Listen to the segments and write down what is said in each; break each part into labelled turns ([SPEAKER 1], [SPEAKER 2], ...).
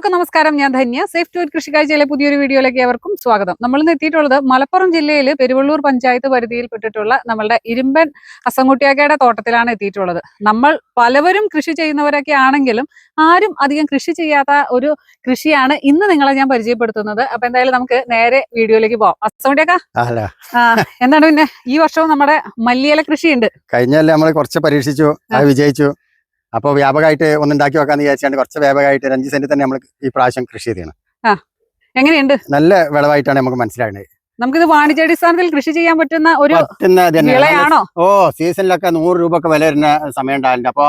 [SPEAKER 1] എല്ലാവർക്കും നമസ്കാരം. ഞാൻ ധന്യ. സേഫ് ടു കൃഷിക്കാഴ്ചയിലെ പുതിയൊരു വീഡിയോയിലേക്ക് ഏവർക്കും സ്വാഗതം. നമ്മൾ ഇന്ന് എത്തിയിട്ടുള്ളത് മലപ്പുറം ജില്ലയിൽ പെരുവള്ളൂർ പഞ്ചായത്ത് പരിധിയിൽപ്പെട്ടിട്ടുള്ള നമ്മളുടെ ഇരുമ്പൻ അസംകുട്ടിയാക്കയുടെ തോട്ടത്തിലാണ് എത്തിയിട്ടുള്ളത്. നമ്മൾ പലവരും കൃഷി ചെയ്യുന്നവരൊക്കെ ആണെങ്കിലും ആരും അധികം കൃഷി ചെയ്യാത്ത ഒരു കൃഷിയാണ് ഇന്ന് നിങ്ങളെ ഞാൻ പരിചയപ്പെടുത്തുന്നത്. അപ്പൊ എന്തായാലും നമുക്ക് നേരെ വീഡിയോയിലേക്ക് പോവാം. അസംകുട്ടിയാക്ക, എന്താണ് പിന്നെ ഈ വർഷവും നമ്മുടെ മല്ലിയില കൃഷിയുണ്ട്.
[SPEAKER 2] കഴിഞ്ഞല്ലേ നമ്മൾ കുറച്ച് പരീക്ഷിച്ചു, അത് വിജയിച്ചു. അപ്പോൾ വ്യാപകമായിട്ട് ഒന്നുണ്ടാക്കി വെക്കാന്ന് വിചാരിച്ചാണ്ട് കുറച്ച് വ്യാപകമായിട്ട് 5 സെന്റ് തന്നെ നമ്മൾ ഈ പ്രാവശ്യം കൃഷി ചെയ്തതാണ്.
[SPEAKER 1] എങ്ങനെയുണ്ട്?
[SPEAKER 2] നല്ല വിളവായിട്ടാണ് നമുക്ക് മനസ്സിലാകുന്നത്.
[SPEAKER 1] നമുക്കിത് വാണിജ്യാടിസ്ഥാനത്തിൽ കൃഷി ചെയ്യാൻ പറ്റുന്ന ഒരു വിളയാണോ?
[SPEAKER 2] സീസണിലൊക്കെ 100 രൂപ ഒക്കെ വില വരുന്ന സമയം ഉണ്ടാവില്ല. അപ്പൊ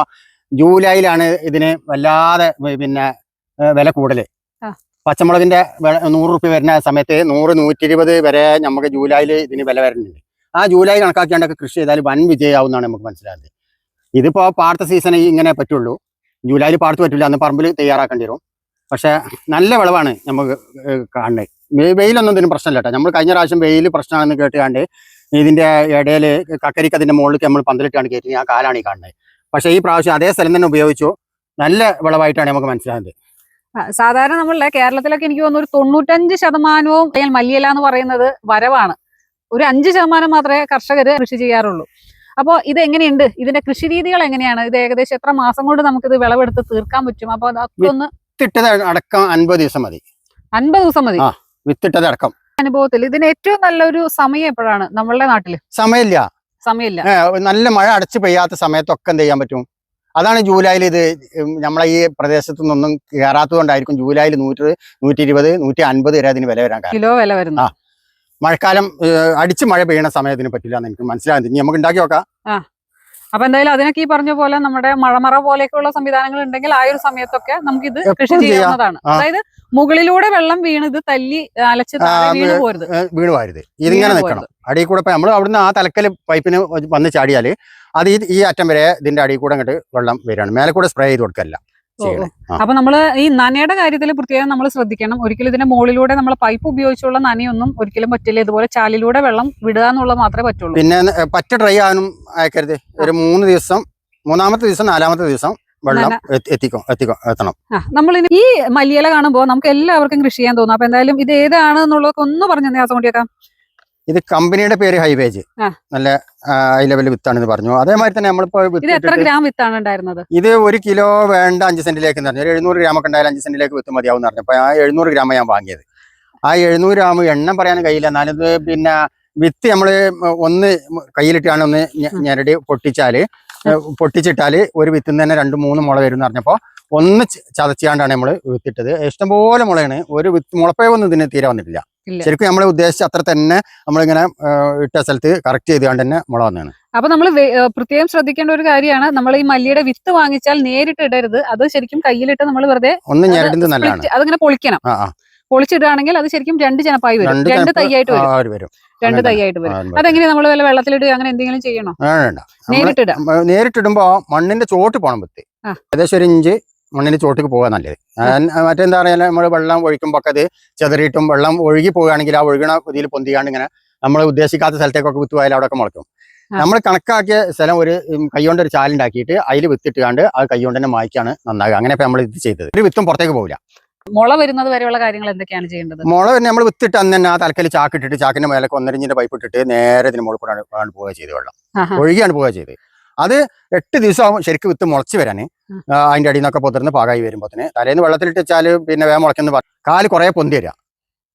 [SPEAKER 2] ജൂലൈയിലാണ് ഇതിന് വല്ലാതെ വില കൂടുതല്. പച്ചമുളകിന്റെ 100 രൂപ വരുന്ന സമയത്ത് 100, 120 വരെ നമുക്ക് ജൂലൈയിൽ ഇതിന് വില വരുന്നുണ്ട്. ആ ജൂലൈ കണക്കാക്കിയാണ്ടൊക്കെ കൃഷി ചെയ്താൽ വൻ വിജയമാവുന്നതാണ് നമുക്ക് മനസ്സിലാകുന്നത്. ഇതിപ്പോ പാടത്തെ സീസൺ ഇങ്ങനെ പറ്റുള്ളൂ. ജൂലൈയിൽ പാടത്ത് പറ്റില്ല, അന്ന് പറമ്പിൽ തയ്യാറാക്കേണ്ടി വരും. പക്ഷെ നല്ല വിളവാണ് നമുക്ക് കാണുന്നത്. വെയിലൊന്നും ഇതിന് പ്രശ്നമില്ല കേട്ടോ. നമ്മൾ കഴിഞ്ഞ പ്രാവശ്യം വെയിൽ പ്രശ്നമാണെന്ന് കേട്ടുകാണ്ട് ഇതിന്റെ ഇടയിൽ കക്കരിക്ക് അതിന്റെ മുകളിലേക്ക് നമ്മൾ പന്തലിട്ടാണ് കയറ്റി. ആ കാലാണ് ഈ കാണുന്നത്. പക്ഷെ ഈ പ്രാവശ്യം അതേ സ്ഥലം തന്നെ ഉപയോഗിച്ചു. നല്ല വിളവായിട്ടാണ് നമുക്ക് മനസ്സിലാകുന്നത്.
[SPEAKER 1] സാധാരണ നമ്മളുടെ കേരളത്തിലൊക്കെ എനിക്ക് തോന്നുന്നു ഒരു 95% മല്ലിയില എന്ന് പറയുന്നത് വരവാണ്. ഒരു 5% മാത്രമേ കർഷകർ കൃഷി ചെയ്യാറുള്ളൂ. അപ്പൊ ഇത് എങ്ങനെയുണ്ട്? ഇതിന്റെ കൃഷി രീതികൾ എങ്ങനെയാണ്? ഇത് ഏകദേശം എത്ര മാസം കൊണ്ട് നമുക്കിത് വിളവെടുത്ത് തീർക്കാൻ പറ്റും? അപ്പൊ അതൊക്കെ ഒന്ന്
[SPEAKER 2] വിത്തിട്ടത് അടക്കം 50 ദിവസം മതി.
[SPEAKER 1] 50 ദിവസം മതി
[SPEAKER 2] വിത്തിട്ടത് അടക്കം.
[SPEAKER 1] അനുഭവത്തിൽ ഇതിന് ഏറ്റവും നല്ലൊരു സമയം എപ്പോഴാണ് നമ്മളുടെ നാട്ടില്? സമയമില്ല.
[SPEAKER 2] നല്ല മഴ അടച്ചു പെയ്യാത്ത സമയത്തൊക്കെ എന്ത് ചെയ്യാൻ പറ്റും? അതാണ് ജൂലൈയിൽ ഇത് നമ്മളെ ഈ പ്രദേശത്തു നിന്നൊന്നും കയറാത്തത് കൊണ്ടായിരിക്കും ജൂലൈയിൽ 100, 120, 150 വരെ അതിന് വില വരാൻ
[SPEAKER 1] കിലോ വില വരുന്നു.
[SPEAKER 2] മഴക്കാലം അടിച്ച് മഴ പെയ്യണ സമയത്തിന് പറ്റില്ല എന്ന് എനിക്ക് മനസ്സിലാകുന്നത്. ഇനി നമുക്ക് ഉണ്ടാക്കി നോക്കാം.
[SPEAKER 1] അപ്പൊ എന്തായാലും അതിനൊക്കെ ഈ പറഞ്ഞ പോലെ നമ്മുടെ മഴമറ പോലെയൊക്കെയുള്ള സംവിധാനങ്ങൾ ഉണ്ടെങ്കിൽ ആ ഒരു സമയത്തൊക്കെ നമുക്ക് ഇത് കൃഷി ചെയ്യാവുന്നതാണ്. അതായത് മുകളിലൂടെ വെള്ളം വീണ് ഇത് തല്ലി അലച്ച് വീണ്
[SPEAKER 2] പോരുത്. ഇതിങ്ങനെ നിൽക്കണം. അടിയിൽ കൂടെ നമ്മൾ അവിടുന്ന് ആ തലക്കല് പൈപ്പിന് വന്ന് ചാടിയാല് അത് ഈ അറ്റം വരെ ഇതിന്റെ അടിയിൽ കൂടെ അങ്ങോട്ട് വെള്ളം വരികയാണ്. മേലെ കൂടെ സ്പ്രേ ചെയ്ത് കൊടുക്കല്ല.
[SPEAKER 1] അപ്പൊ നമ്മള് ഈ നനയുടെ കാര്യത്തിൽ പ്രത്യേകം നമ്മൾ ശ്രദ്ധിക്കണം. ഒരിക്കലും ഇതിന്റെ മുകളിലൂടെ നമ്മൾ പൈപ്പ് ഉപയോഗിച്ചുള്ള നനയൊന്നും ഒരിക്കലും പറ്റില്ല. ഇതുപോലെ ചാലിലൂടെ വെള്ളം വിടുക എന്നുള്ളത് മാത്രമേ പറ്റുള്ളൂ.
[SPEAKER 2] പിന്നെ പറ്റ ഡ്രൈ ആകാനും അയക്കരുത്. ഒരു 3 ദിവസം, 3-ാമത്തെ ദിവസം, 4-ാമത്തെ ദിവസം വെള്ളം എത്തണം.
[SPEAKER 1] നമ്മളിനി ഈ മല്ലിയില കാണുമ്പോൾ നമുക്ക് എല്ലാവർക്കും കൃഷി ചെയ്യാൻ തോന്നും. അപ്പൊ എന്തായാലും ഇത് ഏതാണ് എന്നുള്ളതൊക്കെ ഒന്ന് പറഞ്ഞു തന്നെ ആസംകുട്ടിയാക്കാം.
[SPEAKER 2] ഇത് കമ്പനിയുടെ പേര് ഹൈവേജ്. നല്ല ഹൈ ലെവൽ വിത്താണെന്ന് പറഞ്ഞു. അതേമാതിരി തന്നെ നമ്മളിപ്പോ
[SPEAKER 1] എത്ര ഗ്രാം വിത്താണ് ഉണ്ടായിരുന്നത്?
[SPEAKER 2] ഇത് 1 കിലോ വേണ്ട 5 സെന്റിലേക്ക് പറഞ്ഞു. 700 ഗ്രാം ഒക്കെ ഉണ്ടായാലും 5 സെന്റിലേക്ക് വിത്ത് മതിയാവും എന്ന് പറഞ്ഞപ്പോ ആ 700 ഗ്രാം ഞാൻ വാങ്ങിയത്. ആ 700 ഗ്രാം എണ്ണം പറയാൻ കഴിയില്ല. എന്നാലും ഇത് പിന്നെ വിത്ത് നമ്മള് ഒന്ന് കയ്യിലിട്ടാണ് ഒന്ന് ഞെരടി പൊട്ടിച്ചിട്ടാല് ഒരു വിത്തിന് തന്നെ 2-3 മുള വരും എന്ന് പറഞ്ഞപ്പോ ഒന്ന് ചതച്ചാണ്ടാണ് നമ്മൾ വിത്തിട്ടത്. ഇഷ്ടംപോലെ മുളയാണ്. ഒരു വിത്ത് മുളപ്പയൊന്നും ഇതിന് തീരെ വന്നിട്ടില്ല. ശരിക്കും നമ്മൾ ഉദ്ദേശിച്ച അത്ര തന്നെ നമ്മളിങ്ങനെ ഇട്ട സ്ഥലത്ത് കറക്റ്റ് ചെയ്തുകൊണ്ട് തന്നെ മുള വന്നതാണ്.
[SPEAKER 1] അപ്പൊ നമ്മൾ പ്രത്യേകം ശ്രദ്ധിക്കേണ്ട ഒരു കാര്യമാണ്, നമ്മൾ ഈ മല്ലിയുടെ വിത്ത് വാങ്ങിച്ചാൽ നേരിട്ട് ഇടരുത്. അത് ശരിക്കും കയ്യിലിട്ട് നമ്മൾ വെറുതെ
[SPEAKER 2] ഒന്ന് ഞെരടുന്നത് നല്ലതാണ്.
[SPEAKER 1] അതിങ്ങനെ പൊളിക്കണം. പൊളിച്ചിടുകയാണെങ്കിൽ അത് ശരിക്കും 2 ചെനപ്പായി വരും. 2 തൈയായിട്ട് വരും. 2 തൈയായിട്ട് വരും. അതെങ്ങനെ നമ്മൾ വല്ല വെള്ളത്തിലിടുക അങ്ങനെ എന്തെങ്കിലും ചെയ്യണോ?
[SPEAKER 2] നേരിട്ടിടുമ്പോ മണ്ണിന്റെ ചോട്ട് പോകണം വിത്ത്. ഏകദേശം 1 ഇഞ്ച് മണ്ണിന്റെ ചോട്ടിക്ക് പോകാൻ നല്ലത്. മറ്റെന്താ പറയാ, നമ്മൾ വെള്ളം ഒഴിക്കുമ്പോ ഒക്കെ അത് ചെതറിയിട്ടും വെള്ളം ഒഴുകി പോവുകയാണെങ്കിൽ ആ ഒഴുകണ ഇതിൽ പൊന്തിയാണ്ട് ഇങ്ങനെ നമ്മൾ ഉദ്ദേശിക്കാത്ത സ്ഥലത്തേക്കൊക്കെ വിത്ത് പോയാൽ അവിടെ ഒക്കെ മുളയ്ക്കും. നമ്മൾ കണക്കാക്കിയ സ്ഥലം ഒരു കൈകൊണ്ട് ഒരു ചാലുണ്ടാക്കിയിട്ട് അതിൽ വിത്തിട്ടുകാണ്ട് ആ കൈകൊണ്ട് തന്നെ മായ്ക്കാണ് നന്നാകുക. അങ്ങനെ നമ്മൾ ഇത് ചെയ്തത്. ഒരു വിത്തും പുറത്തേക്ക് പോകില്ല.
[SPEAKER 1] മുള വരുന്നത് വരെയുള്ള കാര്യങ്ങൾ എന്തൊക്കെയാണ് ചെയ്യേണ്ടത്?
[SPEAKER 2] മുള നമ്മൾ വിത്തിട്ട് അന്ന് തന്നെ ആ തലക്കല് ചാക്കിട്ടിട്ട് ചാക്കിന്റെ മേലെ 1.5 ഇഞ്ചിന്റെ പൈപ്പ് ഇട്ടിട്ട് നേരെ ഇതിന് മുകളിൽ കൂടെ പോവുക ചെയ്ത് വെള്ളം ഒഴുകിയാണ് പോവുക ചെയ്ത്. അത് 8 ദിവസമാകും ശരിക്കും വിത്ത് മുളച്ച് വരാൻ. അതിന്റെ അടിയിൽ നിന്നൊക്കെ പൊതിർന്ന് പാകായി വരുമ്പോൾ തന്നെ തലേന്ന് വെള്ളത്തിലിട്ട് വെച്ചാൽ പിന്നെ വേഗം മുളയ്ക്കുന്ന കാല് കുറേ പൊന്തി വരിക.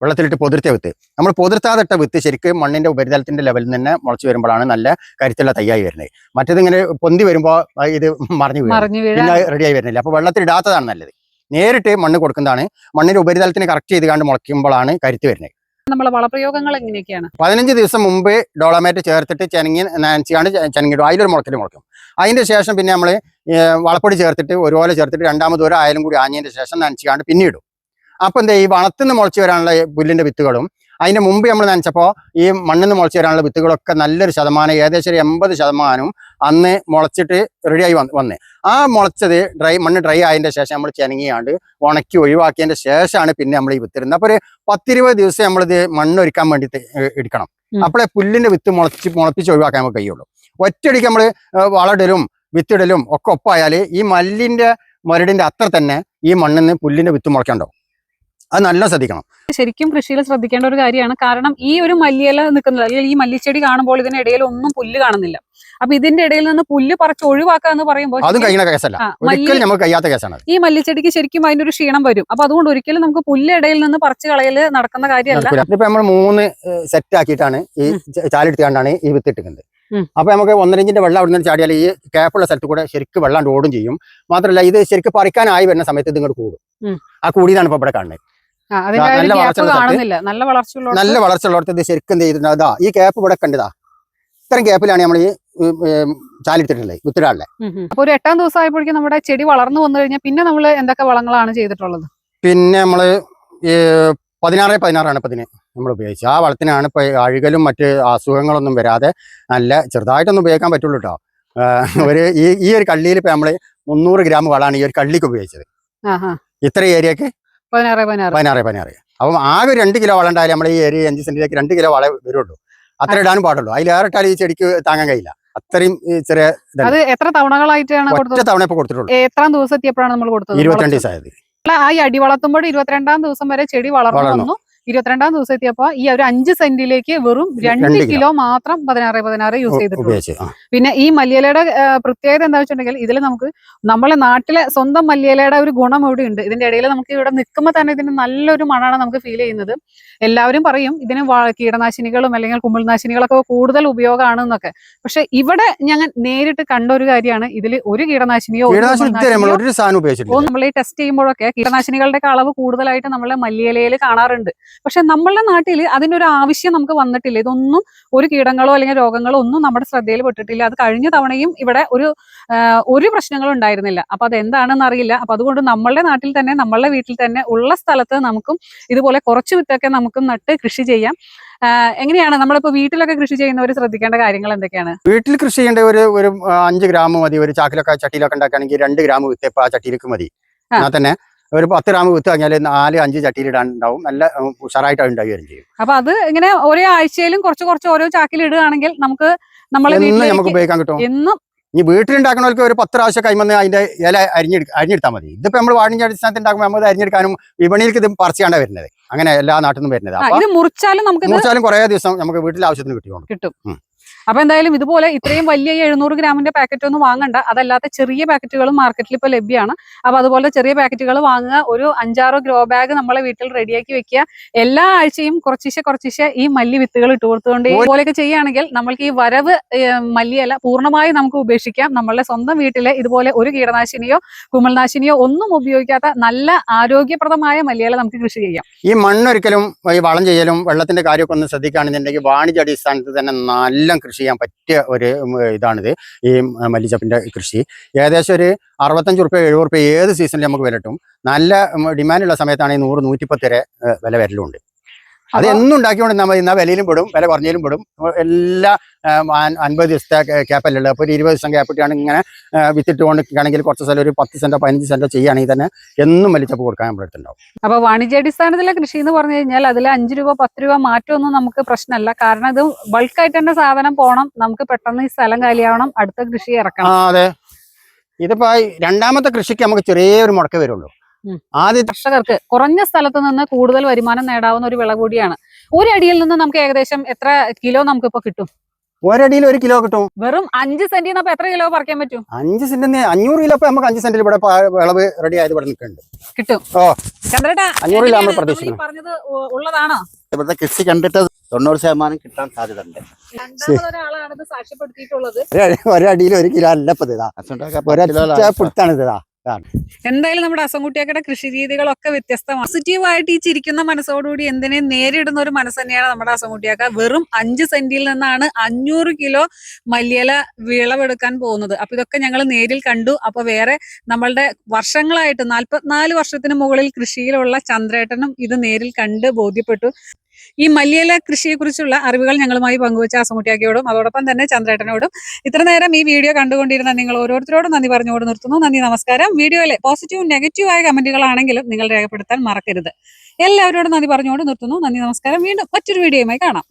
[SPEAKER 2] വെള്ളത്തിലിട്ട് പൊതിർത്തിയ വിത്ത്, നമ്മൾ പൊതിർത്താതിട്ട വിത്ത് ശരിക്കും മണ്ണിന്റെ ഉപരിതലത്തിന്റെ ലെവലിൽ നിന്ന് മുളച്ച് വരുമ്പോഴാണ് നല്ല കരുത്തുള്ള തയ്യായി വരുന്നത്. മറ്റേത് ഇങ്ങനെ പൊന്തി വരുമ്പോൾ ഇത് മറിഞ്ഞു വീഴും, പിന്നെ റെഡിയായി വരുന്നില്ല. അപ്പൊ വെള്ളത്തിലിടാത്തതാണ് നല്ലത്. നേരിട്ട് മണ്ണ് കൊടുക്കുന്നതാണ്. മണ്ണിന്റെ ഉപരിതലത്തിന് കറക്റ്റ് ചെയ്ത് കണ്ട് മുളയ്ക്കുമ്പോഴാണ് കരുത്ത് വരുന്നത്.
[SPEAKER 1] നമ്മളെ വളപ്രയോഗങ്ങൾ എങ്ങനെയൊക്കെയാണ്?
[SPEAKER 2] 15 ദിവസം മുമ്പ് ഡോളമേറ്റ് ചേർത്തിട്ട് നനച്ചാണ്ട് ചെനങ്ങിടും. അതിലൊരു മുളക്കിൽ മുളയ്ക്കും. അതിന്റെ ശേഷം പിന്നെ നമ്മൾ വളപ്പൊടി ചേർത്തിട്ട് ഒരുപോലെ ചേർത്തിട്ട് 2ാമത് ഒരു ആയാലും കൂടി ആഞ്ഞതിന്റെ ശേഷം നനച്ചാണ്ട് പിന്നീടും. അപ്പൊ എന്താ, ഈ വളത്തുനിന്ന് മുളച്ച് വരാനുള്ള പുല്ലിന്റെ വിത്തുകളും അതിന്റെ മുമ്പ് നമ്മൾ നനച്ചപ്പോൾ ഈ മണ്ണിൽ നിന്ന് മുളച്ച് വരാനുള്ള വിത്തുകളൊക്കെ നല്ലൊരു ശതമാനം, ഏകദേശം 80% അന്ന് മുളച്ചിട്ട് റെഡിയായി വന്ന്. ആ മുളച്ചത് മണ്ണ് ഡ്രൈ ആയതിന്റെ ശേഷം നമ്മൾ ചെനങ്ങിയാണ്ട് ഉണക്കി ഒഴിവാക്കിയതിന്റെ ശേഷമാണ് പിന്നെ നമ്മൾ ഈ വിത്തിരുന്നത്. അപ്പൊ ഒരു 10-20 ദിവസം നമ്മളിത് മണ്ണൊരുക്കാൻ വേണ്ടിയിട്ട് എടുക്കണം. അപ്പോഴേ പുല്ലിന്റെ വിത്ത് മുളപ്പിച്ച് ഒഴിവാക്കാൻ നമുക്ക് കഴിയുള്ളൂ. ഒറ്റയടിക്ക് നമ്മൾ വളമിടലും വിത്തിടലും ഒക്കെ ഒപ്പായാൽ ഈ മല്ലിന്റെ മുരടിന്റെ അത്ര തന്നെ ഈ മണ്ണിന്ന് പുല്ലിന്റെ വിത്ത് മുളയ്ക്കണ്ടാവും. അത് നല്ല ശ്രദ്ധിക്കണം.
[SPEAKER 1] ശരിക്കും കൃഷിയിൽ ശ്രദ്ധിക്കേണ്ട ഒരു കാര്യമാണ്. കാരണം ഈ ഒരു മല്ലിയില നിൽക്കുന്നത് അല്ലെങ്കിൽ ഈ മല്ലിച്ചെടി കാണുമ്പോൾ ഇതിനിടയിൽ ഒന്നും പുല്ല് കാണുന്നില്ല. അപ്പൊ ഇതിന്റെ ഇടയിൽ നിന്ന് പുല്ല് പറിച്ച് ഒഴിവാക്കുക എന്ന് പറയുമ്പോൾ
[SPEAKER 2] അതും കഴിയുന്ന കേസല്ല, ഒരിക്കലും നമുക്ക് കഴിയാത്ത കേസാണ്.
[SPEAKER 1] ഈ മല്ലിച്ചെടിക്ക് ശരിക്കും അതിന്റെ ഒരു ക്ഷീണം വരും. അപ്പൊ അതുകൊണ്ട് ഒരിക്കലും നമുക്ക് പുല്ല് ഇടയിൽ നിന്ന് പറിച്ച് കളയല് നടക്കുന്ന കാര്യമല്ല.
[SPEAKER 2] ഇപ്പൊ നമ്മൾ 3 സെറ്റ് ആക്കിയിട്ടാണ് ഈ ചാലെടുത്തുകൊണ്ടാണ് ഈ വിത്ത് ഇട്ടിക്കുന്നത്. അപ്പൊ നമുക്ക് 1.5 ഇഞ്ചിന്റെ വെള്ളം അവിടെ നിന്ന് ചാടിയാൽ ഈ ക്യാപ്പുള്ള സ്ഥലത്ത് കൂടെ ശരിക്കും വെള്ളം ഓടും ചെയ്യും. മാത്രമല്ല ഇത് ശരിക്കും പറിക്കാനായി വരുന്ന സമയത്ത് ഇത് ഇങ്ങോട്ട് കൂടും. ആ കൂടിയതാണ് ഇപ്പൊ ഇവിടെ കാണുന്നത്.
[SPEAKER 1] നല്ല
[SPEAKER 2] വളർച്ചയുള്ളടത്ത് ഇത് ശരിക്കും എന്ത് ചെയ്തിട്ടുണ്ട്, ഈ ക്യാപ്പ് ഇവിടെ കണ്ടതാ. ഇത്തരം ക്യാപ്പിലാണ് നമ്മൾ ഈ ചാലെടുത്തിട്ടുള്ളത് വിത്തിടാനുള്ള.
[SPEAKER 1] അപ്പൊ ഒരു 8-ാം ദിവസം ആയപ്പോഴേക്കും നമ്മുടെ ചെടി വളർന്നു വന്നു കഴിഞ്ഞാൽ പിന്നെ നമ്മൾ എന്തൊക്കെ വളങ്ങളാണ് ചെയ്തിട്ടുള്ളത്?
[SPEAKER 2] പിന്നെ നമ്മള് 16 ഇപ്പൊ ഇതിന് നമ്മൾ ഉപയോഗിച്ചത്. ആ വളത്തിനാണ് ഇപ്പൊ അഴുകലും മറ്റ് അസുഖങ്ങളൊന്നും വരാതെ നല്ല ചെറുതായിട്ടൊന്നും ഉപയോഗിക്കാൻ പറ്റുള്ളൂ കേട്ടോ. ഈ ഒരു കള്ളിയിൽ ഇപ്പൊ നമ്മള് 300 ഗ്രാം വളമാണ് ഈ ഒരു കള്ളിക്ക് ഉപയോഗിച്ചത്. ഇത്ര ഏരിയക്ക് 16. അപ്പം ആകെ 2 കിലോ വളം ഉണ്ടായാലും നമ്മൾ ഈ ഏരിയ 5 സെന്റിലേക്ക് 2 കിലോ വളം വരുള്ളൂ. അത്ര ഇടാനും പാടുള്ളൂ. അതിലേറെ ഇട്ടാൽ ഈ ചെടിക്ക് താങ്ങാൻ കഴിയില്ല. അത്രയും ചെറിയ
[SPEAKER 1] എത്ര തവണകളായിട്ടാണ്
[SPEAKER 2] തവണ ഇപ്പൊ കൊടുത്തിട്ടുള്ളൂ.
[SPEAKER 1] എത്രാം ദിവസം എത്തിയപ്പോഴാണ് നമ്മൾ കൊടുത്തത്?
[SPEAKER 2] 22 ദിവസമായത്.
[SPEAKER 1] ആ അടി വളർത്തുമ്പോൾ 22-ാം ദിവസം വരെ ചെടി വളർന്നു. 22-ാം ദിവസം എത്തിയപ്പോ ഈ ഒരു 5 സെന്റിലേക്ക് വെറും 2 കിലോ മാത്രം 16 യൂസ് ചെയ്തിട്ടുണ്ട്. പിന്നെ ഈ മല്ലിയിലയുടെ പ്രത്യേകത എന്താ വെച്ചിട്ടുണ്ടെങ്കിൽ ഇതിൽ നമുക്ക് നമ്മളെ നാട്ടിലെ സ്വന്തം മല്ലിയിലയുടെ ഒരു ഗുണം ഇവിടെ ഉണ്ട്. ഇതിന്റെ ഇടയിൽ നമുക്ക് ഇവിടെ നിൽക്കുമ്പോൾ തന്നെ ഇതിന് നല്ലൊരു മണമാണ് നമുക്ക് ഫീൽ ചെയ്യുന്നത്. എല്ലാവരും പറയും ഇതിന് കീടനാശിനികളും അല്ലെങ്കിൽ കുമിൾനാശിനികളൊക്കെ കൂടുതൽ ഉപയോഗമാണ് എന്നൊക്കെ. പക്ഷെ ഇവിടെ ഞങ്ങൾ നേരിട്ട് കണ്ട ഒരു കാര്യമാണ്, ഇതിൽ ഒരു കീടനാശിനിയോ നമ്മൾ ഈ ടെസ്റ്റ് ചെയ്യുമ്പോഴൊക്കെ കീടനാശിനികളുടെ അളവ് കൂടുതലായിട്ട് നമ്മളെ മല്ലിയിലയിൽ കാണാറുണ്ട്. പക്ഷെ നമ്മളുടെ നാട്ടിൽ അതിന്റെ ഒരു ആവശ്യം നമുക്ക് വന്നിട്ടില്ല. ഇതൊന്നും ഒരു കീടങ്ങളോ അല്ലെങ്കിൽ രോഗങ്ങളോ ഒന്നും നമ്മുടെ ശ്രദ്ധയിൽ പെട്ടിട്ടില്ല. അത് കഴിഞ്ഞ തവണയും ഇവിടെ ഒരു പ്രശ്നങ്ങളും ഉണ്ടായിരുന്നില്ല. അപ്പൊ അതെന്താണെന്ന് അറിയില്ല. അപ്പൊ അതുകൊണ്ട് നമ്മളുടെ നാട്ടിൽ തന്നെ നമ്മളുടെ വീട്ടിൽ തന്നെ ഉള്ള സ്ഥലത്ത് നമുക്കും ഇതുപോലെ കുറച്ച് വിത്തൊക്കെ നമുക്കും നട്ട് കൃഷി ചെയ്യാം. എങ്ങനെയാണ് നമ്മളിപ്പോ വീട്ടിലൊക്കെ കൃഷി ചെയ്യുന്നവർ ശ്രദ്ധിക്കേണ്ട കാര്യങ്ങൾ എന്തൊക്കെയാണ്?
[SPEAKER 2] വീട്ടിൽ കൃഷി ചെയ്യേണ്ട ഒരു 5 ഗ്രാം മതി. ഒരു ചാക്കിലൊക്കെ ചട്ടിയിലൊക്കെ ഉണ്ടാക്കുകയാണെങ്കിൽ 2 ഗ്രാം വിത്ത് ഇപ്പൊ ആ ചട്ടിയിലേക്ക് മതി. എന്നാൽ തന്നെ ഒരു 10 ഗ്രാം വിത്ത് കഴിഞ്ഞാൽ 4-5 ചട്ടിയിൽ ഇടാനുണ്ടാവും. നല്ല ഉഷാറായിട്ട് ഉണ്ടാവുകയും ചെയ്യും.
[SPEAKER 1] അപ്പൊ അത് ഇങ്ങനെ ഓരോ ആഴ്ചയിലും കുറച്ച് ഓരോ ചാക്കിൽ ഇടുകയാണെങ്കിൽ നമുക്ക്
[SPEAKER 2] ഉപയോഗിക്കാൻ കിട്ടും. എന്നും ഈ വീട്ടിലുണ്ടാക്കണവർക്ക് ഒരു 10 പ്രാവശ്യം കൈമന്ന് അതിന്റെ ഇല അരിഞ്ഞെടുത്താൽ മതി. ഇതിപ്പോ നമ്മൾ വാണിജ്യ അടിസ്ഥാനത്തിൽ ഉണ്ടാക്കുമ്പോൾ നമ്മൾ അരിഞ്ഞെടുക്കാനും വിപണിയിലേക്ക് ഇത് പറിച്ചാണ് വരുന്നത്. അങ്ങനെ എല്ലാ നാട്ടിൽ നിന്നും വരുന്നത്. മുറിച്ചാലും കുറെ ദിവസം നമുക്ക് വീട്ടിലെ ആവശ്യത്തിന് കിട്ടും.
[SPEAKER 1] അപ്പൊ എന്തായാലും ഇതുപോലെ ഇത്രയും വലിയ 700 ഗ്രാമിന്റെ പാക്കറ്റ് ഒന്നും വാങ്ങണ്ട. അതല്ലാത്ത ചെറിയ പാക്കറ്റുകളും മാർക്കറ്റിൽ ഇപ്പൊ ലഭ്യമാണ്. അപ്പൊ അതുപോലെ ചെറിയ പാക്കറ്റുകൾ വാങ്ങുക. ഒരു 5-6 ഗ്രോ ബാഗ് നമ്മളെ വീട്ടിൽ റെഡിയാക്കി വെക്കുക. എല്ലാ ആഴ്ചയും കുറച്ചിശെ ഈ മല്ലി വിത്തുകൾ ഇട്ട് കൊടുത്തുകൊണ്ട് ഇതുപോലെയൊക്കെ ചെയ്യുകയാണെങ്കിൽ നമ്മൾക്ക് ഈ വരവ് മല്ലിയല പൂർണ്ണമായി നമുക്ക് ഉപേക്ഷിക്കാം. നമ്മളുടെ സ്വന്തം വീട്ടിലെ ഇതുപോലെ ഒരു കീടനാശിനിയോ കുമിൾനാശിനിയോ ഒന്നും ഉപയോഗിക്കാത്ത നല്ല ആരോഗ്യപ്രദമായ മല്ലിയല നമുക്ക് കൃഷി ചെയ്യാം.
[SPEAKER 2] ഈ മണ്ണൊരിക്കലും ഈ വളം ചെയ്യലും വെള്ളത്തിന്റെ കാര്യമൊക്കെ ഒന്ന് ശ്രദ്ധിക്കുകയാണെന്നുണ്ടെങ്കിൽ വാണിജ്യ അടിസ്ഥാനത്തിൽ തന്നെ നല്ല കൃഷി ചെയ്യാൻ പറ്റിയ ഒരു ഇതാണിത് ഈ മല്ലിച്ചപ്പിന്റെ കൃഷി. ഏകദേശം ഒരു 65 റുപ്യ 70 റുപ്യ ഏത് സീസണിൽ നമുക്ക് വില കിട്ടും. നല്ല ഡിമാൻഡുള്ള സമയത്താണെങ്കിൽ 100-110 വരെ വില വരലുണ്ട്. അത് എന്നും ഉണ്ടാക്കിക്കൊണ്ട് നമ്മൾ ഇന്ന വിലയിലും പെടും, വില കുറഞ്ഞതിലും പെടും. എല്ലാ 50 ദിവസത്തെ ക്യാപ്പല്ലുള്ളത്. അപ്പോൾ ഒരു 20 ദിവസം ക്യാപ്പിട്ടാണ് ഇങ്ങനെ വിത്തിട്ട് കൊണ്ടിരിക്കുകയാണെങ്കിൽ കുറച്ച് സ്ഥലം ഒരു 10 സെന്റോ 15 സെന്റോ ചെയ്യുകയാണെങ്കിൽ തന്നെ എന്നും മല്ലിച്ചപ്പ് കൊടുക്കാൻ നമ്മുടെ അടുത്തുണ്ടാവും.
[SPEAKER 1] അപ്പൊ വാണിജ്യാടിസ്ഥാനത്തിലെ കൃഷി എന്ന് പറഞ്ഞു കഴിഞ്ഞാൽ അതിൽ 5 രൂപ 10 രൂപ മാറ്റമൊന്നും നമുക്ക് പ്രശ്നമല്ല. കാരണം ഇത് ബൾക്കായിട്ട് തന്നെ സാധനം പോകണം. നമുക്ക് പെട്ടെന്ന് ഈ സ്ഥലം കാലിയാവണം, അടുത്ത കൃഷി ഇറക്കണം.
[SPEAKER 2] അതെ, ഇതിപ്പോ രണ്ടാമത്തെ കൃഷിക്ക് നമുക്ക് ചെറിയൊരു മുടക്ക് വരുള്ളൂ. ആദ്യ
[SPEAKER 1] കർഷകർക്ക് കുറഞ്ഞ സ്ഥലത്ത് നിന്ന് കൂടുതൽ വരുമാനം നേടാവുന്ന ഒരു വിള കൂടിയാണ്. ഒരു അടിയിൽ നിന്ന് നമുക്ക് ഏകദേശം എത്ര കിലോ നമുക്ക് ഇപ്പൊ കിട്ടും?
[SPEAKER 2] ഒരടിയിൽ 1 കിലോ കിട്ടും.
[SPEAKER 1] വെറും 5 സെന്റിൽ നിന്ന് എത്ര കിലോ പറിക്കാൻ പറ്റും?
[SPEAKER 2] 5 സെന്റിന് 500 കിലോ നമുക്ക് 5 സെന്റിൽ ഇവിടെ വിളവ് റെഡി ആയത് ഇവിടെ നിൽക്കുന്നുണ്ട്.
[SPEAKER 1] കിട്ടും.
[SPEAKER 2] ചന്ദ്രേട്ടാ 500 കിലോ നമ്മൾ പ്രതീക്ഷിക്കുന്നു.
[SPEAKER 1] പറഞ്ഞത് ഉള്ളതാണോ?
[SPEAKER 2] ഇവിടുത്തെ കൃഷി കണ്ടിട്ട് 90% കിട്ടാൻ സാധ്യതയുണ്ട്.
[SPEAKER 1] ഒരാളാണ് സാക്ഷ്യപ്പെടുത്തിയിട്ടുള്ളത്.
[SPEAKER 2] ഒരടിയിൽ 1 കിലോ അല്ല പുടുത്താണ്.
[SPEAKER 1] എന്തായാലും നമ്മുടെ അസംകുട്ടിയാക്കയുടെ കൃഷി രീതികളൊക്കെ വ്യത്യസ്തമാണ്. പോസിറ്റീവായിട്ട് ഈ ചിരിക്കുന്ന മനസ്സോടുകൂടി എന്തിനേയും നേരിടുന്ന ഒരു മനസ്സ് തന്നെയാണ് നമ്മുടെ അസംകുട്ടിയാക്ക. വെറും 5 സെന്റിൽ നിന്നാണ് 500 കിലോ മല്ലിയില വിളവെടുക്കാൻ പോകുന്നത്. അപ്പൊ ഇതൊക്കെ ഞങ്ങൾ നേരിൽ കണ്ടു. അപ്പൊ വേറെ നമ്മളുടെ വർഷങ്ങളായിട്ട് 44 വർഷത്തിന് മുകളിൽ കൃഷിയിലുള്ള ചന്ദ്രേട്ടനും ഇത് നേരിൽ കണ്ട് ബോധ്യപ്പെട്ടു. ഈ മല്ലിയില കൃഷിയെ കുറിച്ചുള്ള അറിവുകൾ ഞങ്ങളുമായി പങ്കുവച്ച അസംകുട്ടിയാക്കയോടും അതോടൊപ്പം തന്നെ ചന്ദ്രേട്ടനോടും ഇത്ര നേരം ഈ വീഡിയോ കണ്ടുകൊണ്ടിരുന്ന നിങ്ങൾ ഓരോരുത്തരോടും നന്ദി പറഞ്ഞുകൊണ്ട് നിർത്തുന്നു. നന്ദി, നമസ്കാരം. വീഡിയോയിലെ പോസിറ്റീവും നെഗറ്റീവായ കമന്റുകളാണെങ്കിലും നിങ്ങൾ രേഖപ്പെടുത്താൻ മറക്കരുത്. എല്ലാവരോടും നന്ദി പറഞ്ഞുകൊണ്ട് നിർത്തുന്നു. നന്ദി, നമസ്കാരം. വീണ്ടും മറ്റൊരു വീഡിയോയുമായി കാണാം.